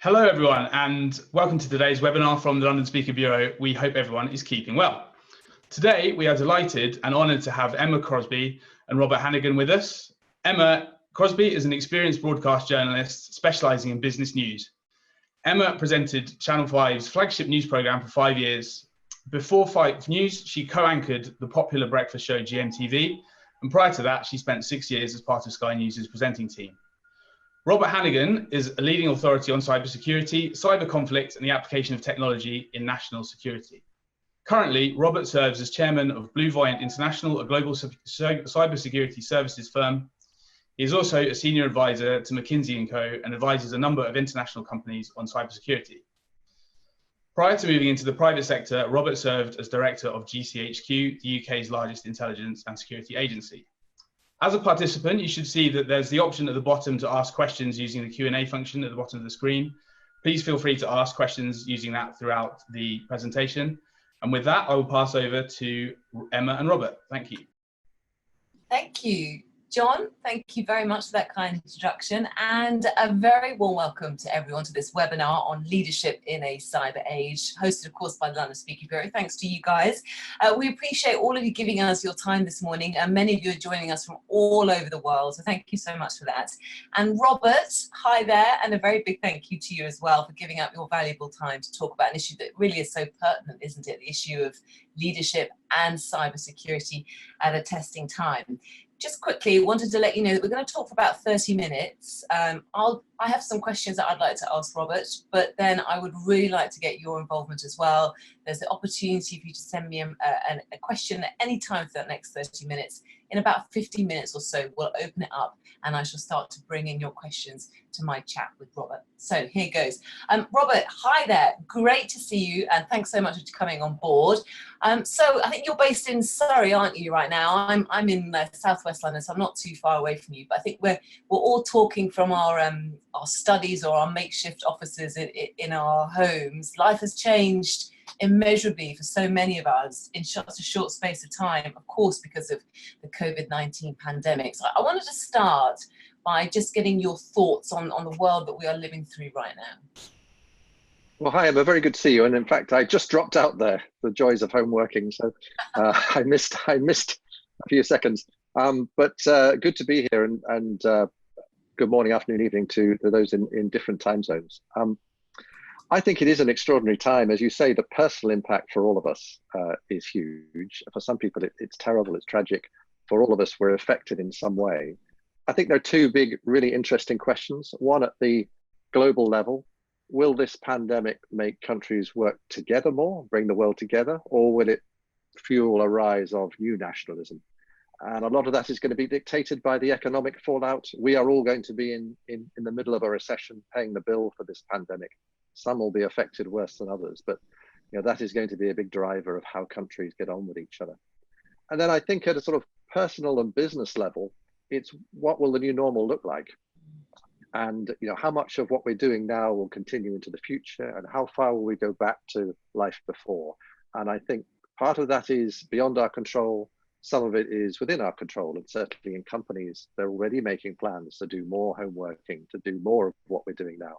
Hello everyone and welcome to today's webinar from the London Speaker Bureau. We hope everyone is keeping well. Today we are delighted and honoured to have Emma Crosby and Robert Hannigan with us. Emma Crosby is an experienced broadcast journalist specialising in business news. Emma presented Channel 5's flagship news programme for 5 years. Before 5 News, she co-anchored the popular breakfast show GMTV, and prior to that she spent 6 years as part of Sky News' presenting team. Robert Hannigan is a leading authority on cybersecurity, cyber conflict, and the application of technology in national security. Currently, Robert serves as chairman of Blue Voyant International, a global cybersecurity services firm. He is also a senior advisor to McKinsey & Co. and advises a number of international companies on cybersecurity. Prior to moving into the private sector, Robert served as director of GCHQ, the UK's largest intelligence and security agency. As a participant, you should see that there's the option at the bottom to ask questions using the Q&A function at the bottom of the screen. Please feel free to ask questions using that throughout the presentation. And with that, I will pass over to Emma and Robert. Thank you. Thank you, John. Thank you very much for that kind introduction, and a very warm welcome to everyone to this webinar on leadership in a cyber age, hosted of course by the London Speaker Bureau. Thanks to you guys. We appreciate all of you giving us your time this morning, and many of you are joining us from all over the world, so thank you so much for that. And Robert, hi there, and a very big thank you to you as well for giving up your valuable time to talk about an issue that really is so pertinent, isn't it? The issue of leadership and cybersecurity at a testing time. Just quickly, wanted to let you know that we're going to talk for about 30 minutes. I have some questions that I'd like to ask Robert, but then I would really like to get your involvement as well. There's the opportunity for you to send me a question at any time for that next 30 minutes. In about 15 minutes or so, we'll open it up and I shall start to bring in your questions to my chat with Robert. So here goes. Robert, hi there. Great to see you, and thanks so much for coming on board. So I think you're based in Surrey, aren't you, right now? I'm in southwest London, so I'm not too far away from you. But I think we're all talking from our studies or our makeshift offices in our homes. Life has changed immeasurably for so many of us in such a short space of time, of course, because of the COVID-19 pandemic. So I wanted to start by just getting your thoughts on the world that we are living through right now. Well, hi, Emma, very good to see you. And in fact, I just dropped out there, the joys of home working. So I missed a few seconds, but good to be here, and good morning, afternoon, evening to those in different time zones. I think it is an extraordinary time. As you say, the personal impact for all of us is huge. For some people, it's terrible, it's tragic. For all of us, we're affected in some way. I think there are two big, really interesting questions. One at the global level: will this pandemic make countries work together more, bring the world together, or will it fuel a rise of new nationalism? And a lot of that is going to be dictated by the economic fallout. We are all going to be in the middle of a recession, paying the bill for this pandemic. Some will be affected worse than others, but that is going to be a big driver of how countries get on with each other. And then I think at a sort of personal and business level, it's what will the new normal look like? And how much of what we're doing now will continue into the future, and how far will we go back to life before? And I think part of that is beyond our control. Some of it is within our control, and certainly in companies, they're already making plans to do more home working, to do more of what we're doing now.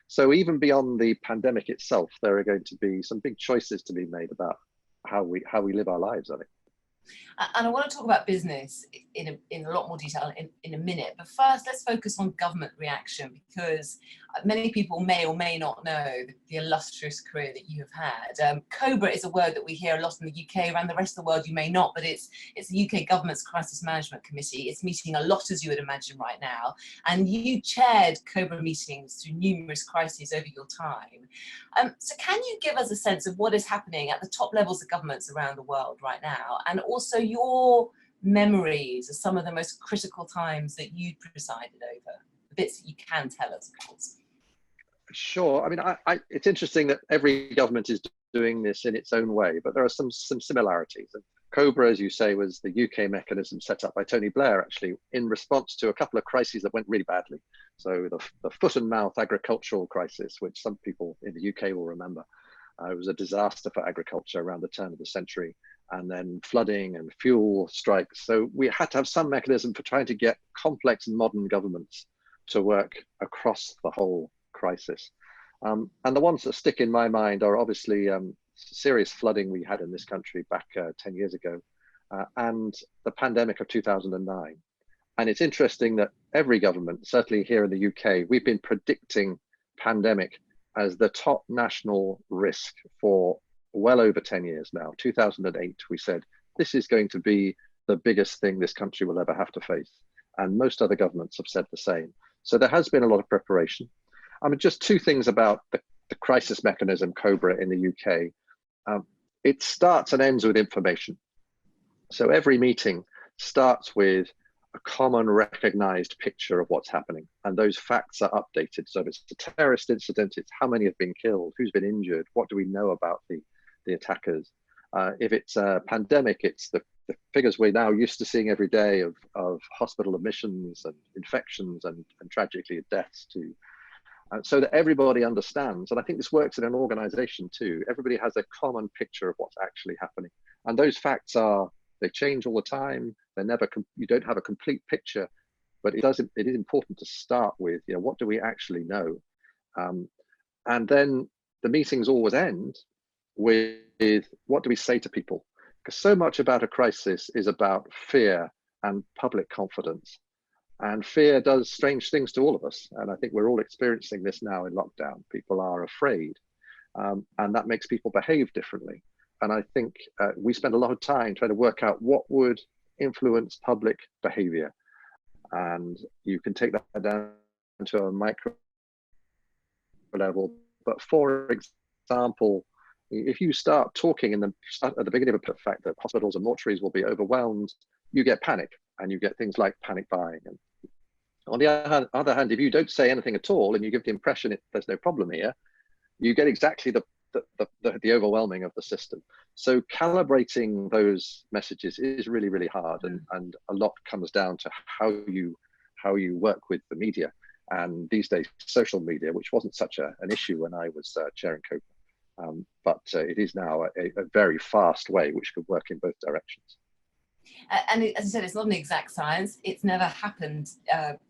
So even beyond the pandemic itself, there are going to be some big choices to be made about how we live our lives, I think. And I want to talk about business in a lot more detail in a minute. But first, let's focus on government reaction, because many people may or may not know the illustrious career that you have had. Cobra is a word that we hear a lot in the UK. Around the rest of the world, you may not, but it's the UK government's Crisis Management Committee. It's meeting a lot, as you would imagine, right now. And you chaired Cobra meetings through numerous crises over your time. So can you give us a sense of what is happening at the top levels of governments around the world right now, and also your memories of some of the most critical times that you presided over, the bits that you can tell us, of course? Sure. I mean, it's interesting that every government is doing this in its own way, but there are some similarities. And Cobra, as you say, was the UK mechanism set up by Tony Blair, actually, in response to a couple of crises that went really badly. So the foot and mouth agricultural crisis, which some people in the UK will remember. It was a disaster for agriculture around the turn of the century, and then flooding and fuel strikes. So we had to have some mechanism for trying to get complex modern governments to work across the whole crisis. And the ones that stick in my mind are obviously serious flooding we had in this country back 10 years ago, and the pandemic of 2009. And it's interesting that every government, certainly here in the UK, we've been predicting pandemic as the top national risk for well over 10 years now. 2008, we said, this is going to be the biggest thing this country will ever have to face. And most other governments have said the same. So there has been a lot of preparation. I mean, just two things about the crisis mechanism, Cobra, in the UK. It starts and ends with information. So every meeting starts with a common recognized picture of what's happening. And those facts are updated. So if it's a terrorist incident, it's how many have been killed, who's been injured, what do we know about the attackers. If it's a pandemic, it's the figures we're now used to seeing every day of hospital admissions and infections and tragically deaths too. So that everybody understands, and I think this works in an organization too, everybody has a common picture of what's actually happening. And those facts they change all the time. They're never, you don't have a complete picture, but it is important to start with, what do we actually know? And then the meetings always end with what do we say to people? Because so much about a crisis is about fear and public confidence. And fear does strange things to all of us. And I think we're all experiencing this now in lockdown. People are afraid, and that makes people behave differently. And I think we spend a lot of time trying to work out what would influence public behavior. And you can take that down to a micro level. But for example, if you start talking at the beginning of the fact that hospitals and mortuaries will be overwhelmed, you get panic, and you get things like panic buying. And on the other hand, if you don't say anything at all and you give the impression there's no problem here, you get exactly the overwhelming of the system. So calibrating those messages is really, really hard, and a lot comes down to how you work with the media, and these days social media, which wasn't such an issue when I was chairing Cobra, but it is now a very fast way which could work in both directions. And as I said, it's not an exact science. It's never happened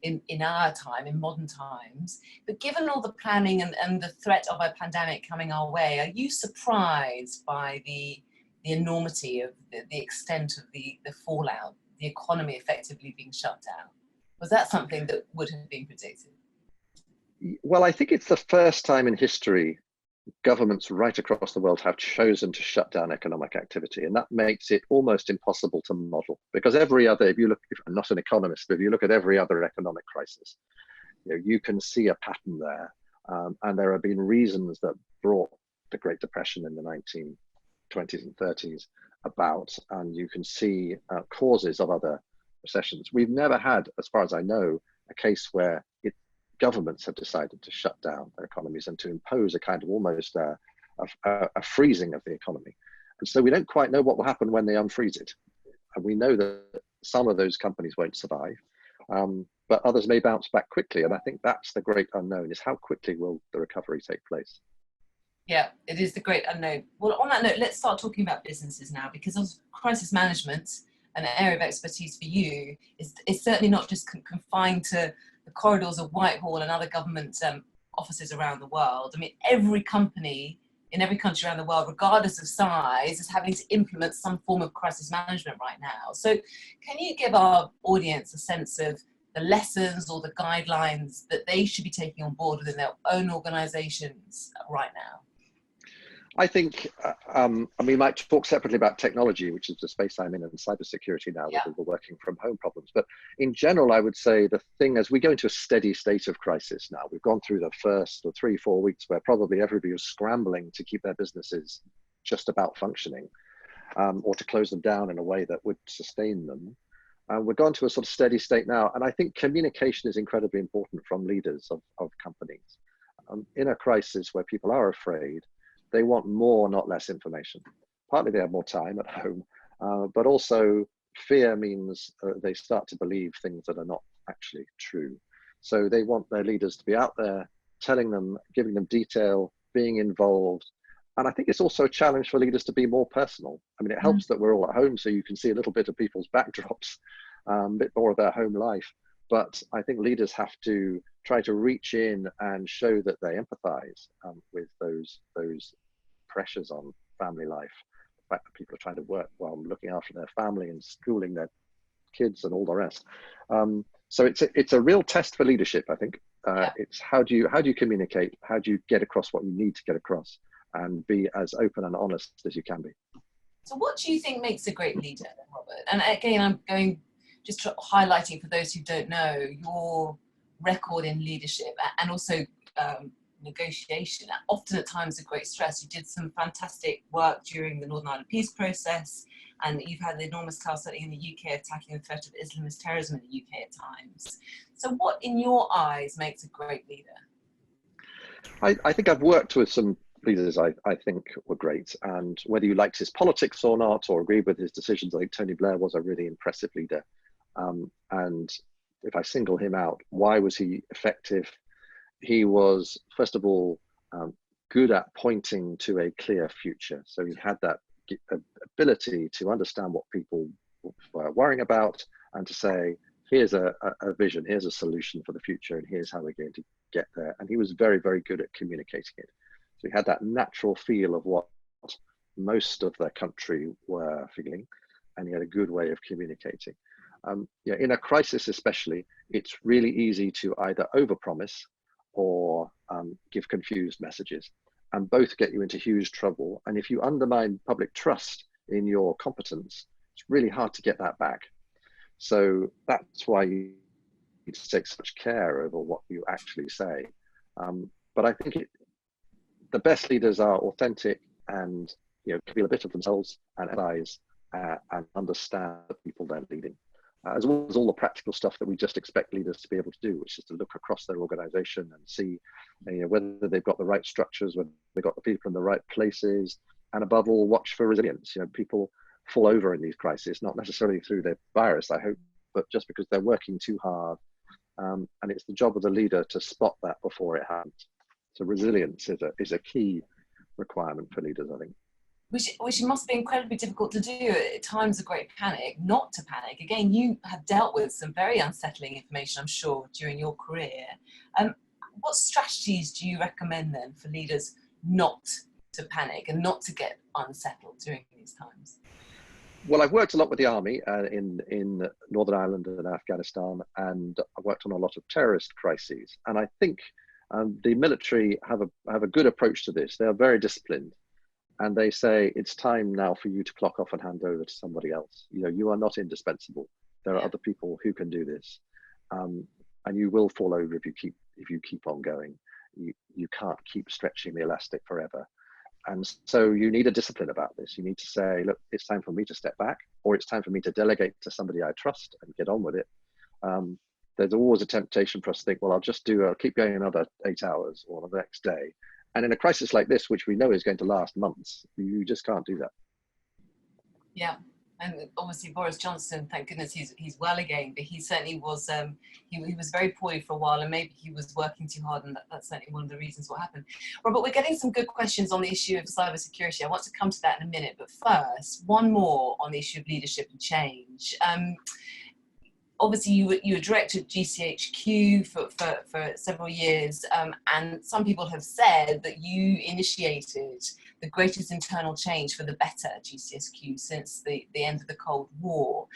in our time, in modern times. But given all the planning and the threat of a pandemic coming our way, are you surprised by the enormity of the extent of the fallout, the economy effectively being shut down? Was that something that would have been predicted? Well, I think it's the first time in history governments right across the world have chosen to shut down economic activity, and that makes it almost impossible to model, because every other, if I'm not an economist, but if you look at every other economic crisis, you can see a pattern there, and there have been reasons that brought the Great Depression in the 1920s and 30s about, and you can see causes of other recessions. We've never had, as far as I know, a case where governments have decided to shut down their economies and to impose a kind of almost a freezing of the economy. And so we don't quite know what will happen when they unfreeze it. And we know that some of those companies won't survive, but others may bounce back quickly. And I think that's the great unknown, is how quickly will the recovery take place? Yeah, it is the great unknown. Well, on that note, let's start talking about businesses now, because of crisis management, an area of expertise for you, is certainly not just confined to the corridors of Whitehall and other government offices around the world. I mean, every company in every country around the world, regardless of size, is having to implement some form of crisis management right now. So can you give our audience a sense of the lessons or the guidelines that they should be taking on board within their own organizations right now? I think, we might talk separately about technology, which is the space I'm in, and cybersecurity now with all the working from home problems. But in general, I would say the thing, as we go into a steady state of crisis now, we've gone through the first 3-4 weeks where probably everybody was scrambling to keep their businesses just about functioning, or to close them down in a way that would sustain them. We've gone to a sort of steady state now. And I think communication is incredibly important from leaders of companies. In a crisis where people are afraid, they want more, not less information. Partly they have more time at home, but also fear means they start to believe things that are not actually true. So they want their leaders to be out there, telling them, giving them detail, being involved. And I think it's also a challenge for leaders to be more personal. I mean, it helps that we're all at home, so you can see a little bit of people's backdrops, a bit more of their home life. But I think leaders have to try to reach in and show that they empathize with those pressures on family life. The fact that people are trying to work while looking after their family and schooling their kids and all the rest. So it's a real test for leadership, I think. It's how do you communicate? How do you get across what you need to get across, and be as open and honest as you can be? So what do you think makes a great leader, Robert? And again, I'm going just highlighting for those who don't know your record in leadership and also negotiation, often at times of great stress. You did some fantastic work during the Northern Ireland peace process, and you've had the enormous task certainly in the UK of tackling the threat of Islamist terrorism in the UK at times. So what, in your eyes, makes a great leader? I think I've worked with some leaders I think were great, and whether you liked his politics or not, or agreed with his decisions, I think Tony Blair was a really impressive leader. And if I single him out, why was he effective? He was, first of all, good at pointing to a clear future. So he had that ability to understand what people were worrying about and to say, here's a vision, here's a solution for the future, and here's how we're going to get there. And he was very, very good at communicating it. So he had that natural feel of what most of the country were feeling, and he had a good way of communicating. In a crisis especially, it's really easy to either overpromise or give confused messages, and both get you into huge trouble. And if you undermine public trust in your competence, it's really hard to get that back. So that's why you need to take such care over what you actually say. But I think the best leaders are authentic and feel a bit of themselves and analyze and understand the people they're leading, as well as all the practical stuff that we just expect leaders to be able to do, which is to look across their organization and see whether they've got the right structures, whether they've got the people in the right places, and above all, watch for resilience. People fall over in these crises, not necessarily through their virus, I hope, but just because they're working too hard. And it's the job of the leader to spot that before it happens. So resilience is a key requirement for leaders, I think. Which must be incredibly difficult to do at times of great panic, not to panic. Again, you have dealt with some very unsettling information, I'm sure, during your career. What strategies do you recommend then for leaders not to panic and not to get unsettled during these times? Well, I've worked a lot with the army in Northern Ireland and Afghanistan, and I've worked on a lot of terrorist crises. And I think the military have a good approach to this. They are very disciplined. And they say, it's time now for you to clock off and hand over to somebody else. You are not indispensable. There are other people who can do this. And you will fall over if you keep on going. You can't keep stretching the elastic forever. And so you need a discipline about this. You need to say, look, it's time for me to step back, or it's time for me to delegate to somebody I trust and get on with it. There's always a temptation for us to think, well, I'll keep going another 8 hours or the next day. And in a crisis like this, which we know is going to last months, you just can't do that. Yeah, and obviously Boris Johnson, thank goodness he's well again, but he certainly was, he was very poorly for a while, and maybe he was working too hard, and that's certainly one of the reasons what happened. Robert, we're getting some good questions on the issue of cybersecurity. I want to come to that in a minute, but first, one more on the issue of leadership and change. Obviously, you were director at GCHQ for several years, and some people have said that you initiated the greatest internal change for the better at GCHQ since the end of the Cold War.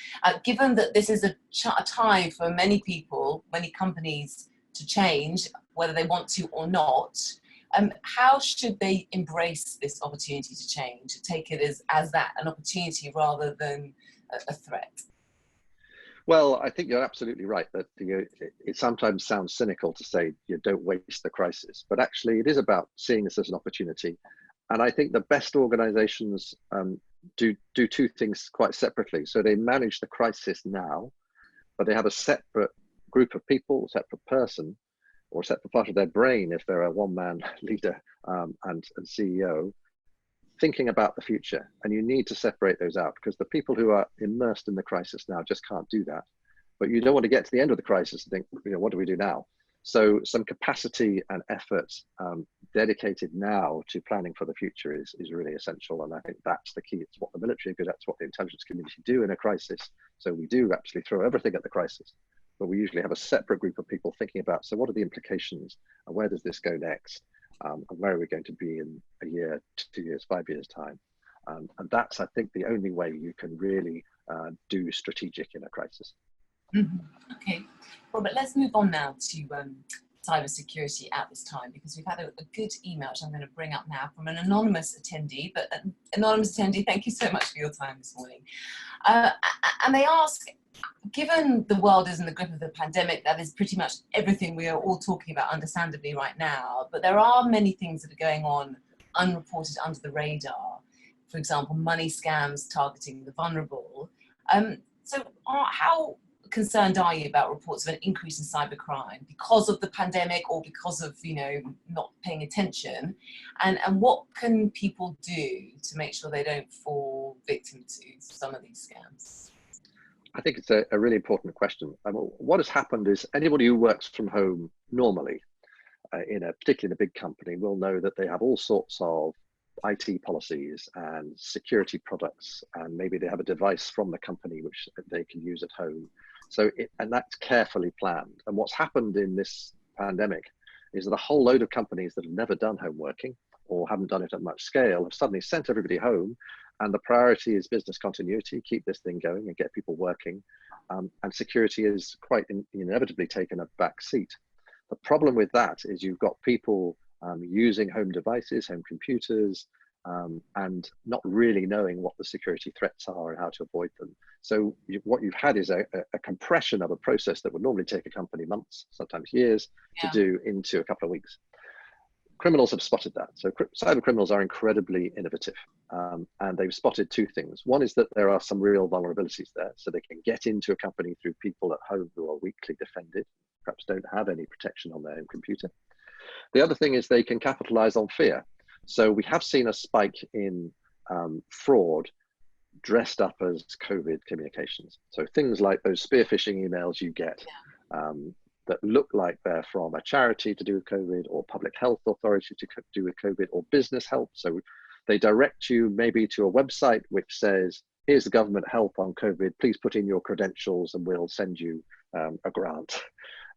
Given that this is a time for many people, many companies to change, whether they want to or not, how should they embrace this opportunity to change, to take it as that, an opportunity rather than a threat? Well, I think you're absolutely right that it sometimes sounds cynical to say you don't waste the crisis, but actually it is about seeing this as an opportunity. And I think the best organizations do two things quite separately. So they manage the crisis now, but they have a separate group of people, a separate person, or a separate part of their brain if they're a one-man leader and CEO, thinking about the future. And you need to separate those out, because the people who are immersed in the crisis now just can't do that. But you don't want to get to the end of the crisis and think, what do we do now? So some capacity and effort dedicated now to planning for the future is really essential. And I think that's the key. It's what the military do, that's what the intelligence community do in a crisis. So we do actually throw everything at the crisis. but we usually have a separate group of people thinking about, so what are the implications and where does this go next? And where are we going to be in a year, 2 years, 5 years time? And that's, I think, the only way you can really do strategic in a crisis. Okay, well, but let's move on now to cybersecurity at this time, because we've had a good email, which I'm going to bring up now, from an anonymous attendee. But anonymous attendee, thank you so much for your time this morning. And they ask, given the world is in the grip of the pandemic, that is pretty much everything we are all talking about, understandably, right now, but there are many things that are going on unreported, under the radar. For example, money scams targeting the vulnerable. So how concerned are you about reports of an increase in cybercrime because of the pandemic or because of, you know, not paying attention? And what can people do to make sure they don't fall victim to some of these scams? I think it's a really important question. What has happened is anybody who works from home normally, particularly in a big company, will know that they have all sorts of IT policies and security products, and maybe they have a device from the company which they can use at home. And that's carefully planned. And what's happened in this pandemic is that a whole load of companies that have never done home working or haven't done it at much scale have suddenly sent everybody home, and the priority is business continuity, keep this thing going and get people working. And security is quite inevitably taken a back seat. The problem with that is you've got people using home devices, home computers, and not really knowing what the security threats are and how to avoid them. So what you've had is a compression of a process that would normally take a company months, sometimes years, to do into a couple of weeks. Criminals have spotted that. So cyber criminals are incredibly innovative, and they've spotted two things. One is that there are some real vulnerabilities there, so they can get into a company through people at home who are weakly defended, perhaps don't have any protection on their own computer. The other thing is they can capitalize on fear. So we have seen a spike in fraud dressed up as COVID communications. So things like those spear phishing emails you get that look like they're from a charity to do with COVID, or public health authority to do with COVID, or business help. So they direct you maybe to a website which says, here's the government help on COVID, please put in your credentials and we'll send you a grant.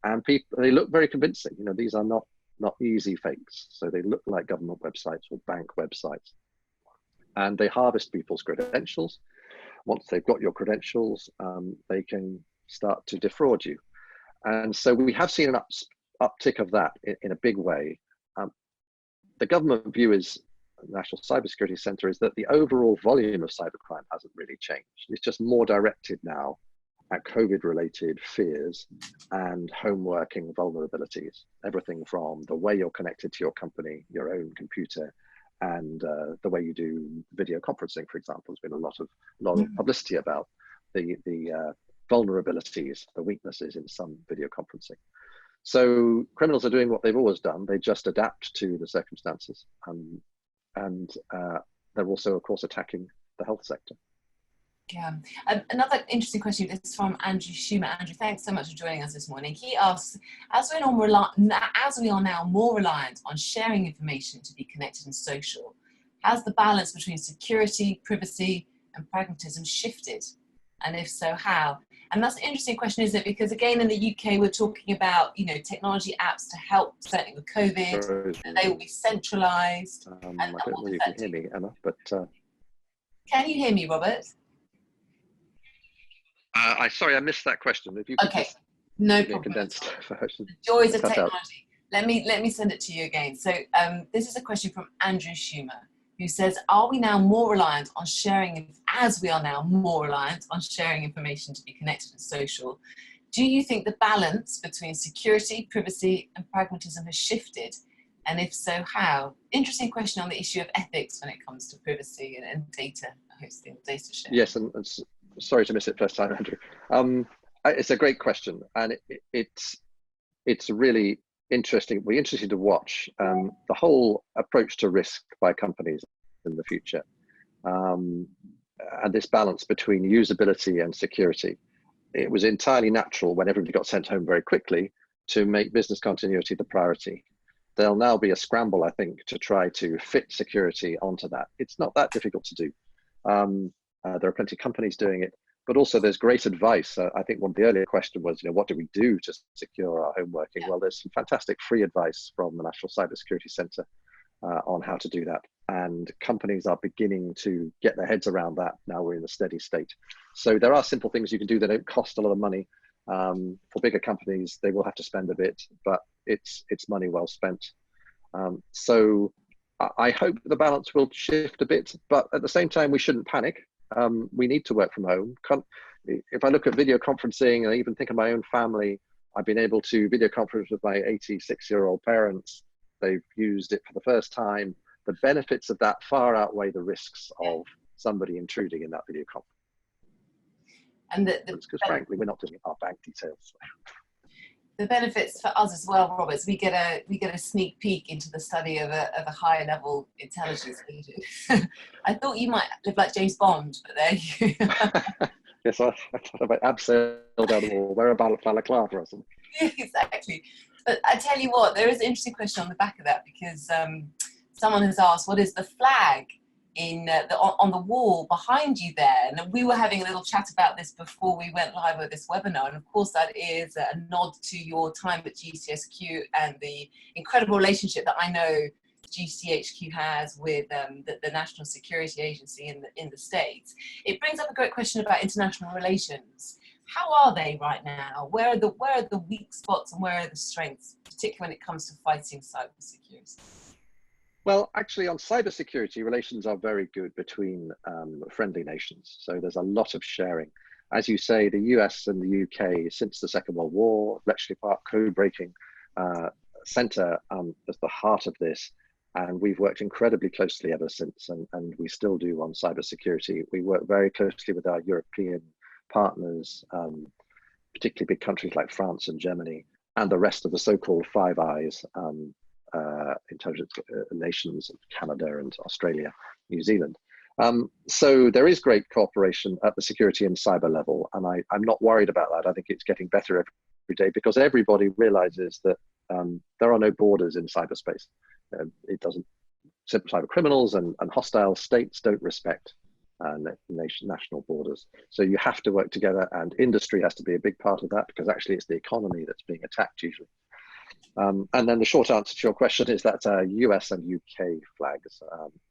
And they look very convincing. You know, these are not easy fakes. So they look like government websites or bank websites. And they harvest people's credentials. Once they've got your credentials, they can start to defraud you. And so we have seen an uptick of that in a big way. The government view is, National Cybersecurity Centre, is that the overall volume of cybercrime hasn't really changed. It's just more directed now at COVID-related fears and home working vulnerabilities. Everything from the way you're connected to your company, your own computer, and the way you do video conferencing, for example. There's been a lot of publicity about the vulnerabilities, the weaknesses in some video conferencing. So criminals are doing what they've always done. They just adapt to the circumstances. And they're also, of course, attacking the health sector. Yeah. Another interesting question is from Andrew Schumer. Andrew, thanks so much for joining us this morning. He asks, as we are now more reliant on sharing information to be connected and social, has the balance between security, privacy, and pragmatism shifted? And if so, how? And that's an interesting question, isn't it? Because again, in the UK, we're talking about, you know, technology apps to help, certainly with COVID, and they will be centralised. I don't know if you can hear me, Emma, but... Can you hear me, Robert? Sorry, I missed that question. If you could okay, no problem. Condensed version. The joys of technology. Let me send it to you again. So this is a question from Andrew Schumer, who says, are we now more reliant on sharing, as we are now more reliant on sharing information to be connected and social? Do you think the balance between security, privacy, and pragmatism has shifted? And if so, how? Interesting question on the issue of ethics when it comes to privacy and data hosting, data sharing. Yes, and sorry to miss it first time, Andrew. It's a great question, and it's really interesting. We're interested to watch the whole approach to risk by companies in the future, and this balance between usability and security. It was entirely natural when everybody got sent home very quickly to make business continuity the priority. There'll now be a scramble, I think, to try to fit security onto that. It's not that difficult to do. There are plenty of companies doing it. but also there's great advice. I think one of the earlier questions was, what do we do to secure our home working? Well, there's some fantastic free advice from the National Cybersecurity Centre on how to do that. And companies are beginning to get their heads around that. Now we're in a steady state. So there are simple things you can do that don't cost a lot of money. For bigger companies, they will have to spend a bit, but it's money well spent. So I hope the balance will shift a bit, but at the same time, we shouldn't panic. We need to work from home. If I look at video conferencing, and I even think of my own family, I've been able to video conference with my 86-year-old parents. They've used it for the first time. The benefits of that far outweigh the risks of somebody intruding in that video conference. And because frankly, we're not doing our bank details. The benefits for us as well, Robert, is we get a sneak peek into the study of a higher level intelligence agent. I thought you might live like James Bond, but there you Yes, I thought about abseil down the wall, wear a balaclava or something. Exactly. But I tell you what, there is an interesting question on the back of that, because someone has asked, what is the flag on the wall behind you there? And we were having a little chat about this before we went live with this webinar, and of course that is a nod to your time at GCHQ and the incredible relationship that I know GCHQ has with the National Security Agency in the States. It brings up a great question about international relations. How are they right now? Where are the weak spots and where are the strengths, particularly when it comes to fighting cybersecurity? Well, actually, on cybersecurity, relations are very good between friendly nations. So there's a lot of sharing. As you say, the US and the UK, since the Second World War, Bletchley Park code-breaking centre is the heart of this. And we've worked incredibly closely ever since, and we still do on cybersecurity. We work very closely with our European partners, particularly big countries like France and Germany, and the rest of the so-called Five Eyes, intelligence nations of Canada and Australia, New Zealand. So there is great cooperation at the security and cyber level, and I'm not worried about that. I think it's getting better every day because everybody realizes that there are no borders in cyberspace. It doesn't. Cyber criminals and hostile states don't respect national borders. So you have to work together, and industry has to be a big part of that because actually it's the economy that's being attacked usually. And then the short answer to your question is that US and UK flags.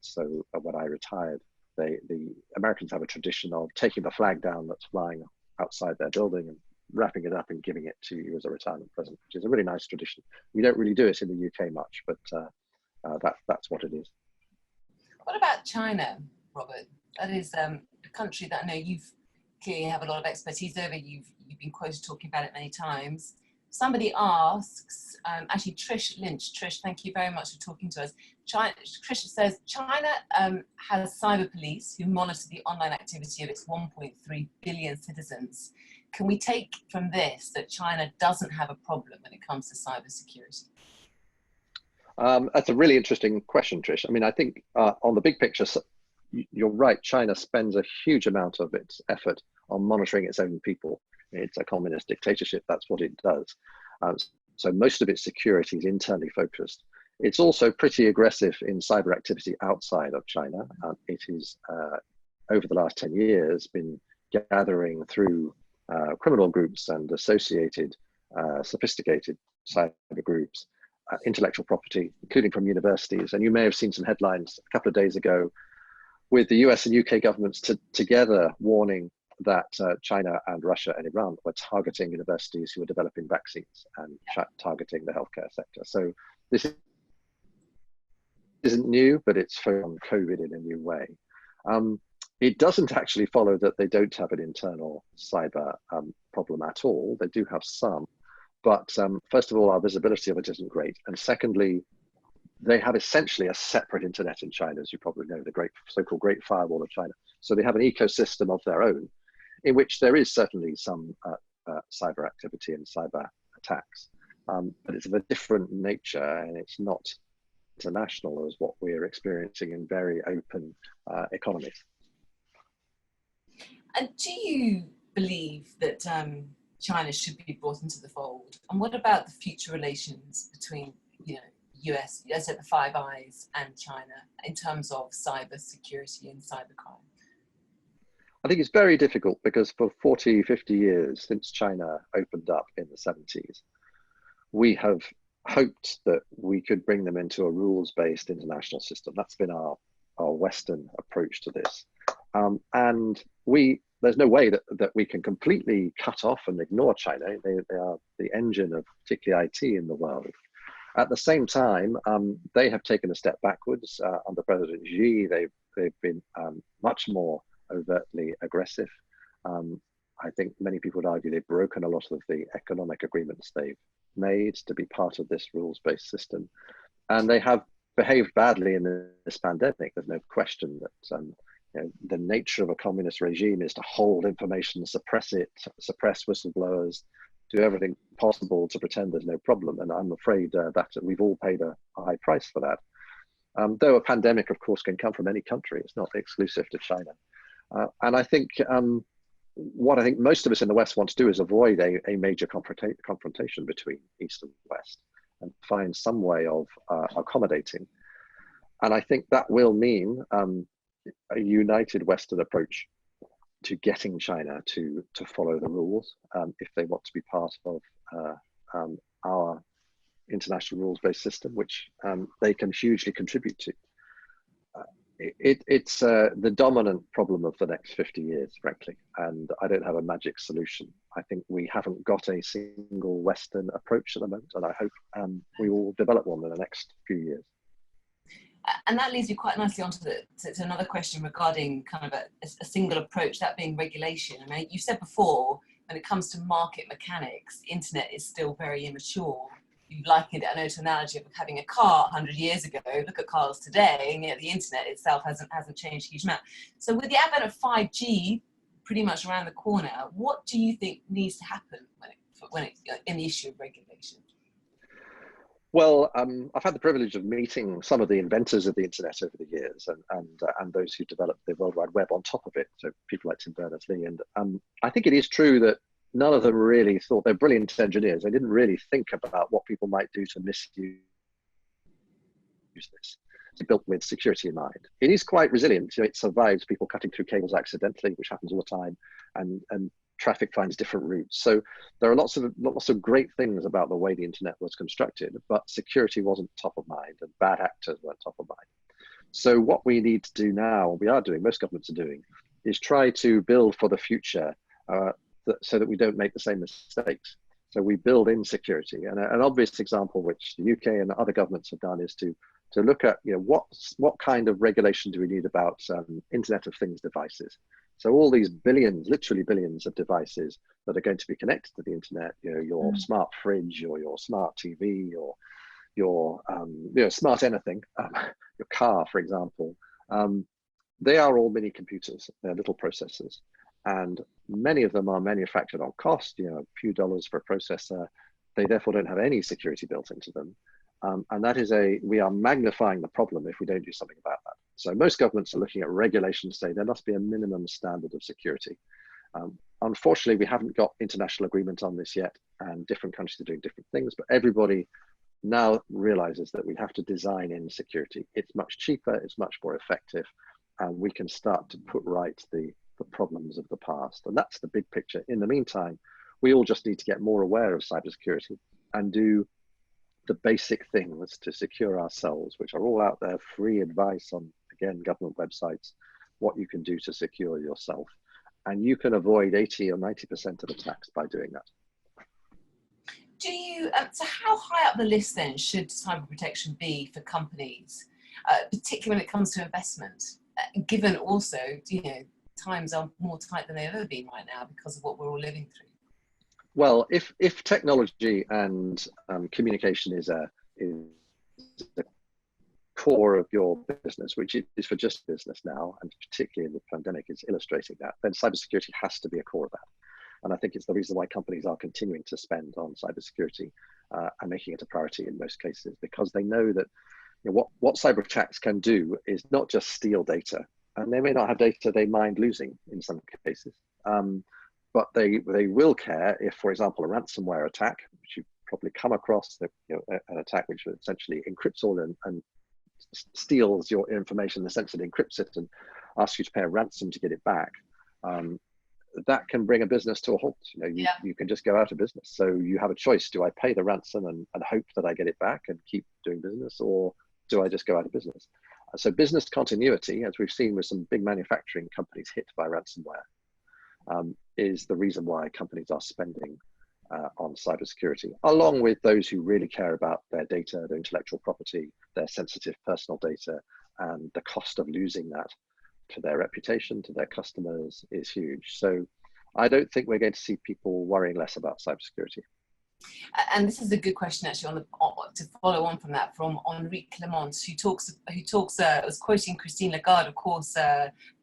So when I retired, the Americans have a tradition of taking the flag down that's flying outside their building and wrapping it up and giving it to you as a retirement present, which is a really nice tradition. We don't really do it in the UK much, but that's what it is. What about China, Robert? That is a country that I know you've clearly have a lot of expertise over. You've been quoted talking about it many times. Somebody asks, actually Trish Lynch, Trish, thank you very much for talking to us. Trish says, China has cyber police who monitor the online activity of its 1.3 billion citizens. Can we take from this that China doesn't have a problem when it comes to cybersecurity? That's a really interesting question, Trish. I mean, I think on the big picture, you're right. China spends a huge amount of its effort on monitoring its own people. It's a communist dictatorship. That's what it does. So most of its security is internally focused. It's also pretty aggressive in cyber activity outside of China. It is, over the last 10 years, been gathering through criminal groups and associated sophisticated cyber groups, intellectual property, including from universities. And you may have seen some headlines a couple of days ago with the US and UK governments together warning that China and Russia and Iran were targeting universities who were developing vaccines and targeting the healthcare sector. So this isn't new, but it's from COVID in a new way. It doesn't actually follow that they don't have an internal cyber problem at all. They do have some, but first of all, our visibility of it isn't great. And secondly, they have essentially a separate internet in China, as you probably know, the so-called Great Firewall of China. So they have an ecosystem of their own, in which there is certainly some cyber activity and cyber attacks, but it's of a different nature, and it's not international as what we're experiencing in very open economies. And do you believe that China should be brought into the fold? And what about the future relations between, US, as at the Five Eyes, and China in terms of cyber security and cybercrime? I think it's very difficult because for 40, 50 years since China opened up in the 70s, we have hoped that we could bring them into a rules-based international system. That's been our Western approach to this. And there's no way that we can completely cut off and ignore China. They are the engine of particularly IT in the world. At the same time, they have taken a step backwards under President Xi. They've been much more overtly aggressive. I think many people would argue they've broken a lot of the economic agreements they've made to be part of this rules-based system. And they have behaved badly in this pandemic. There's no question that the nature of a communist regime is to hold information, suppress it, suppress whistleblowers, do everything possible to pretend there's no problem. And I'm afraid that we've all paid a high price for that. Though a pandemic, of course, can come from any country. It's not exclusive to China. And I think what I think most of us in the West want to do is avoid a major confrontation between East and West and find some way of accommodating. And I think that will mean a united Western approach to getting China to follow the rules if they want to be part of our international rules-based system, which they can hugely contribute to. It's the dominant problem of the next 50 years, frankly, and I don't have a magic solution. I think we haven't got a single Western approach at the moment, and I hope we will develop one in the next few years. And that leads you quite nicely onto to another question regarding kind of a single approach, that being regulation. I mean, you said before, when it comes to market mechanics, the internet is still very immature. You likened it, I know, to an analogy of having a car 100 years ago. Look at cars today, and yet the internet itself hasn't changed a huge amount. So with the advent of 5G pretty much around the corner, what do you think needs to happen when it in the issue of regulation? Well, I've had the privilege of meeting some of the inventors of the internet over the years, and those who developed the World Wide Web on top of it. So people like Tim Berners-Lee, and I think it is true that none of them really thought, they're brilliant engineers. They didn't really think about what people might do to misuse this. It's built with security in mind. It is quite resilient. It survives people cutting through cables accidentally, which happens all the time, and traffic finds different routes. So there are lots of great things about the way the internet was constructed, but security wasn't top of mind, and bad actors weren't top of mind. So what we need to do now, we are doing, most governments are doing, is try to build for the future so that we don't make the same mistakes. So we build in security. And an obvious example, which the UK and other governments have done, is to look at what kind of regulation do we need about Internet of Things devices. So all these billions, literally billions of devices that are going to be connected to the internet, your smart fridge or your smart TV or your smart anything, your car, for example, they are all mini computers. They're little processors, and many of them are manufactured on cost, a few dollars for a processor. They therefore don't have any security built into them. And that is we are magnifying the problem if we don't do something about that. So most governments are looking at regulations, say there must be a minimum standard of security. Unfortunately, we haven't got international agreement on this yet, and different countries are doing different things, but everybody now realizes that we have to design in security. It's much cheaper, it's much more effective, and we can start to put right the problems of the past. And that's the big picture. In the meantime, we all just need to get more aware of cybersecurity and do the basic things to secure ourselves, which are all out there, free advice on, again, government websites, what you can do to secure yourself. And you can avoid 80 or 90% of attacks by doing that. Do you, so how high up the list then should cyber protection be for companies, particularly when it comes to investment, given also, times are more tight than they've ever been right now because of what we're all living through? Well, if technology and communication is the core of your business, which it is for just business now, and particularly in the pandemic is illustrating that, then cybersecurity has to be a core of that. And I think it's the reason why companies are continuing to spend on cybersecurity and making it a priority in most cases, because they know that what cyber attacks can do is not just steal data, and they may not have data they mind losing in some cases. But they will care if, for example, a ransomware attack, which you've probably come across, an attack which essentially encrypts all and steals your information, essentially encrypts it and asks you to pay a ransom to get it back. that can bring a business to a halt. You can just go out of business. So you have a choice. Do I pay the ransom and hope that I get it back and keep doing business, or do I just go out of business? So business continuity, as we've seen with some big manufacturing companies hit by ransomware, is the reason why companies are spending on cybersecurity, along with those who really care about their data, their intellectual property, their sensitive personal data, and the cost of losing that to their reputation, to their customers is huge. So I don't think we're going to see people worrying less about cybersecurity. And this is a good question, actually, to follow on from that, from Henri Clement, who was quoting Christine Lagarde, of course,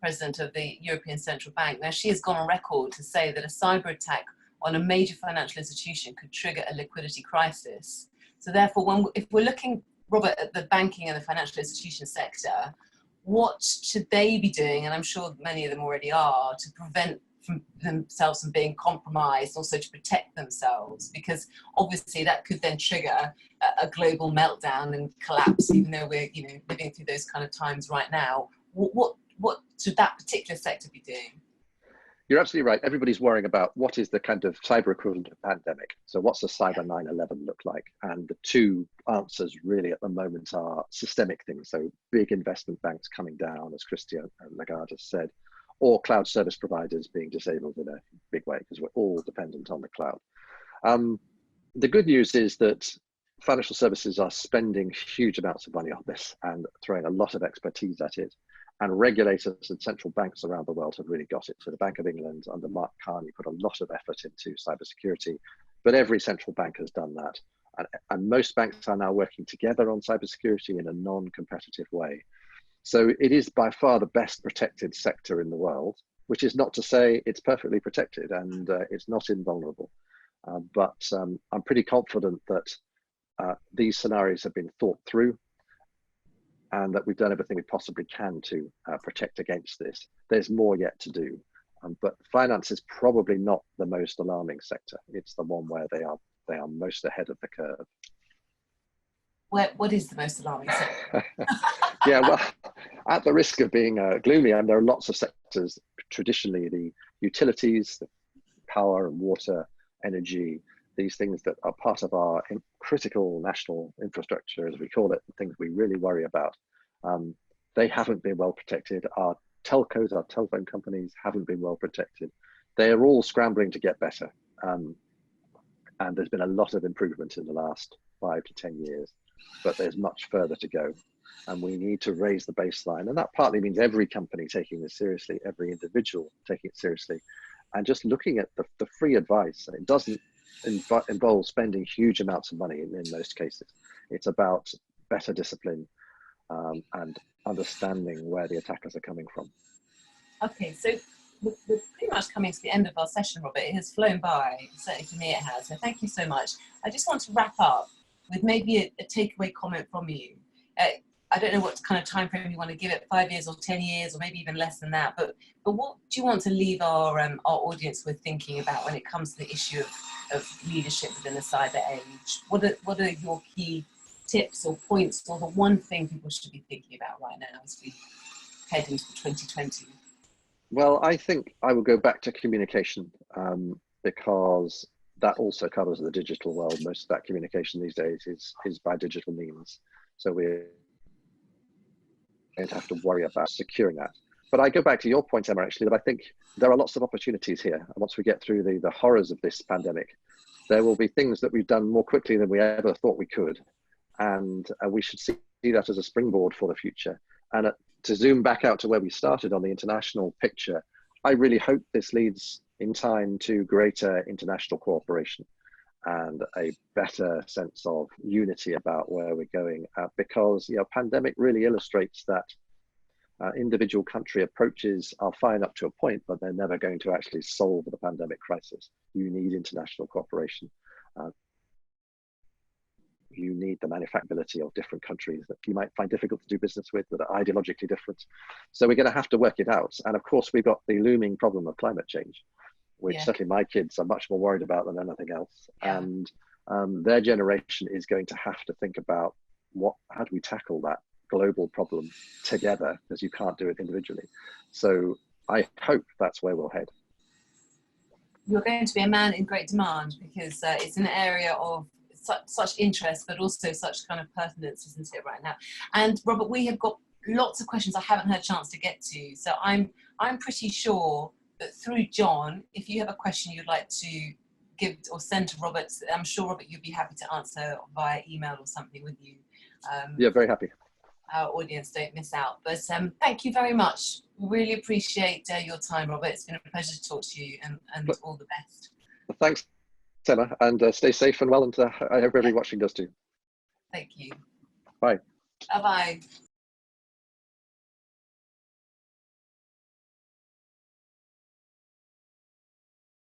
president of the European Central Bank. Now, she has gone on record to say that a cyber attack on a major financial institution could trigger a liquidity crisis. So therefore, if we're looking, Robert, at the banking and the financial institution sector, what should they be doing, and I'm sure many of them already are, to prevent themselves from being compromised, also to protect themselves? Because obviously that could then trigger a global meltdown and collapse, even though we're living through those kind of times right now. What should that particular sector be doing? You're absolutely right. Everybody's worrying about what is the kind of cyber equivalent of pandemic. So what's a cyber 9/11 look like? And the two answers really at the moment are systemic things. So big investment banks coming down, as Christine Lagarde has said, or cloud service providers being disabled in a big way, because we're all dependent on the cloud. The good news is that financial services are spending huge amounts of money on this and throwing a lot of expertise at it. And regulators and central banks around the world have really got it. So the Bank of England under Mark Carney put a lot of effort into cybersecurity, but every central bank has done that. And most banks are now working together on cybersecurity in a non-competitive way. So it is by far the best protected sector in the world, which is not to say it's perfectly protected and it's not invulnerable. But I'm pretty confident that these scenarios have been thought through, and that we've done everything we possibly can to protect against this. There's more yet to do, but finance is probably not the most alarming sector. It's the one where they are most ahead of the curve. What is the most alarming sector? Yeah, well, at the risk of being gloomy, and there are lots of sectors, traditionally the utilities, the power and water, energy, these things that are part of our critical national infrastructure, as we call it, things we really worry about. They haven't been well protected. Our telcos, our telephone companies haven't been well protected. They are all scrambling to get better. And there's been a lot of improvement in the last 5 to 10 years, but there's much further to go. And we need to raise the baseline. And that partly means every company taking this seriously, every individual taking it seriously, and just looking at the free advice. And it doesn't involve spending huge amounts of money in most cases. It's about better discipline and understanding where the attackers are coming from. Okay, so we're pretty much coming to the end of our session, Robert. It has flown by, certainly for me it has, so thank you so much. I just want to wrap up with maybe a takeaway comment from you. I don't know what kind of time frame you want to give it, 5 years or 10 years, or maybe even less than that, but what do you want to leave our audience with thinking about when it comes to the issue of leadership within the cyber age? What are your key tips or points, or the one thing people should be thinking about right now as we head into 2020? Well, I think I will go back to communication because that also covers the digital world. Most of that communication these days is by digital means. So we're going to have to worry about securing that. But I go back to your point, Emma, actually, that I think there are lots of opportunities here. And once we get through the horrors of this pandemic, there will be things that we've done more quickly than we ever thought we could. And we should see that as a springboard for the future. And to zoom back out to where we started on the international picture, I really hope this leads in time to greater international cooperation and a better sense of unity about where we're going, because pandemic really illustrates that individual country approaches are fine up to a point, but they're never going to actually solve the pandemic crisis. You need international cooperation. You need the manufacturability of different countries that you might find difficult to do business with, that are ideologically different. So we're going to have to work it out. And of course, we've got the looming problem of climate change, which certainly my kids are much more worried about than anything else. Yeah. And their generation is going to have to think about how do we tackle that global problem together, because you can't do it individually. So I hope that's where we'll head. You're going to be a man in great demand, because it's an area of such interest, but also such kind of pertinence, isn't it, right now? And Robert, we have got lots of questions I haven't had a chance to get to. So I'm pretty sure that through John, if you have a question you'd like to give or send to Robert, I'm sure, Robert, you'd be happy to answer via email or something with you. Yeah, very happy. Our audience don't miss out. But thank you very much. Really appreciate your time, Robert. It's been a pleasure to talk to you, and all the best. Thanks, Emma, and stay safe and well, and I hope everybody watching does too. Thank you. Bye. Bye-bye.